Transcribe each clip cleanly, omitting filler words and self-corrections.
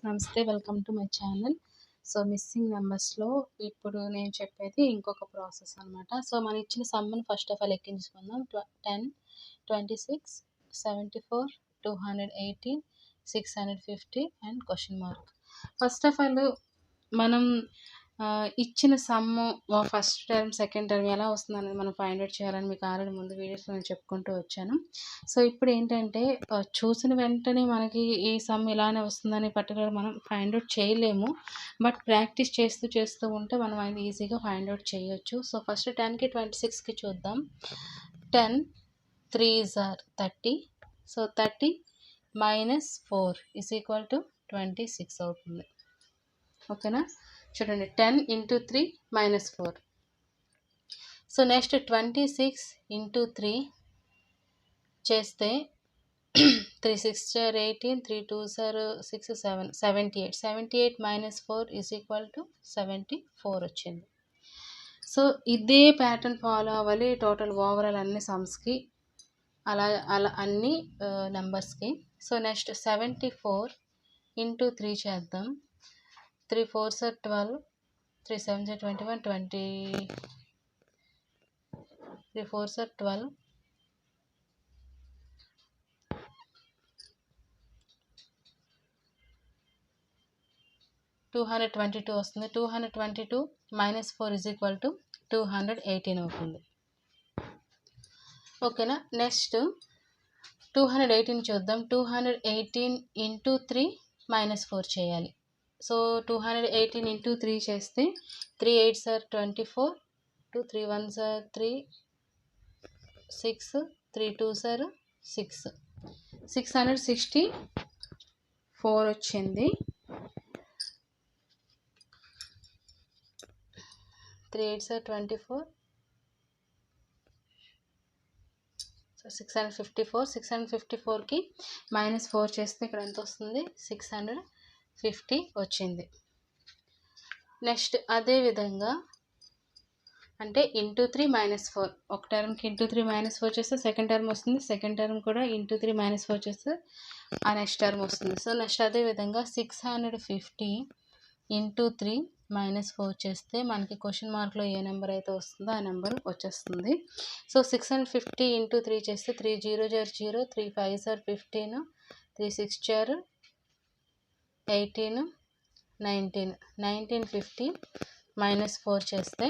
నమస్తే, welcome to my channel. So, missing నంబర్స్‌లో ఇప్పుడు నేను చెప్పేది ఇంకొక ప్రాసెస్ అనమాట. సో, మన ఇచ్చిన సమ్‌ని ఫస్ట్ ఆఫ్ ఆల్ లెక్కించుకుందాం. 10, 26, 74, 218, 650 and question mark. First of all మనం ఇచ్చిన sum first term, second term ఎలా వస్తుందనేది మనం ఫైండ్ అవుట్ చేయాలని మీకు ఆల్రెడీ ముందు వీడియోస్‌లో నేను చెప్పుకుంటూ వచ్చాను. సో, ఇప్పుడు ఏంటంటే చూసిన వెంటనే మనకి ఈ సమ్ ఇలానే వస్తుందని పర్టికులర్‌గా మనం ఫైండ్ అవుట్ చేయలేము. బట్ ప్రాక్టీస్ చేస్తూ ఉంటే మనం అది ఈజీగా ఫైండ్ అవుట్ చేయొచ్చు. సో, ఫస్ట్ 10కి 26కి చూద్దాం. 10 3s are 30. So, 30 minus 4 is equal to 26 అవుతుంది. ఓకేనా? చూడండి, 10 into 3 minus 4. So, next 26 into 3 చేస్తే 3 6 are 18, 3 2s are 6, 7, 78. 78 minus 4 is equal to 74 వచ్చింది. సో, ఇదే ప్యాటర్న్ ఫాలో అవ్వాలి టోటల్ ఓవరాల్ అన్ని సమ్స్కి, అలా అన్ని నెంబర్స్కి. సో, నెక్స్ట్ 74 into 3 చేద్దాం. 3 4s are 12, 3 7s are 21, 3 4s are 12, 222 వస్తుంది. 222 minus 4 is equal to 218 అవుతుంది. ఓకేనా? నెక్స్ట్ 218 చూద్దాం. 218 into 3 minus 4 చేయాలి. సో, 218 into 3 చేస్తే 3 8s are 24, 2 3 1s are 3, 6, 3 2s are 6, 664 వచ్చింది. 3 8s are 24, సో 654. 654కి minus 4 చేస్తే ఇక్కడ ఎంత వస్తుంది? 650 వచ్చింది. నెక్స్ట్ అదే విధంగా అంటే ఇంటూ 3 minus 4, ఒక టర్మ్కి ఇంటూ 3 minus 4 చేస్తే సెకండ్ టర్మ్ వస్తుంది. సెకండ్ టర్మ్ కూడా ఇంటూ 3 minus 4 చేస్తే ఆ నెక్స్ట్ టర్మ్ వస్తుంది. సో, నెక్స్ట్ అదే విధంగా 650 ఇంటూ 3 minus 4 చేస్తే మనకి క్వశ్చన్ మార్క్లో ఏ నెంబర్ అయితే వస్తుందో ఆ నెంబర్ వచ్చేస్తుంది. సో, 650 ఇంటూ 3 చేస్తే 3 0 0, 3 5s are 15, 3 6 are 18, 19, 1950 minus 4 చేస్తే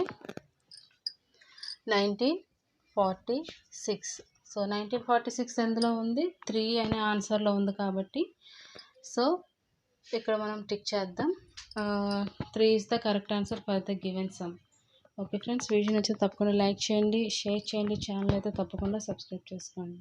1946. సో, 1946 ఎందులో ఉంది? 3 అనే ఆన్సర్లో ఉంది కాబట్టి సో ఇక్కడ మనం టిక్ చేద్దాం. 3 is the correct answer for the given sum. Okay friends, video నచ్చితే తప్పకుండా లైక్ చేయండి, షేర్ చేయండి, ఛానల్ అయితే తప్పకుండా సబ్స్క్రైబ్ చేసుకోండి.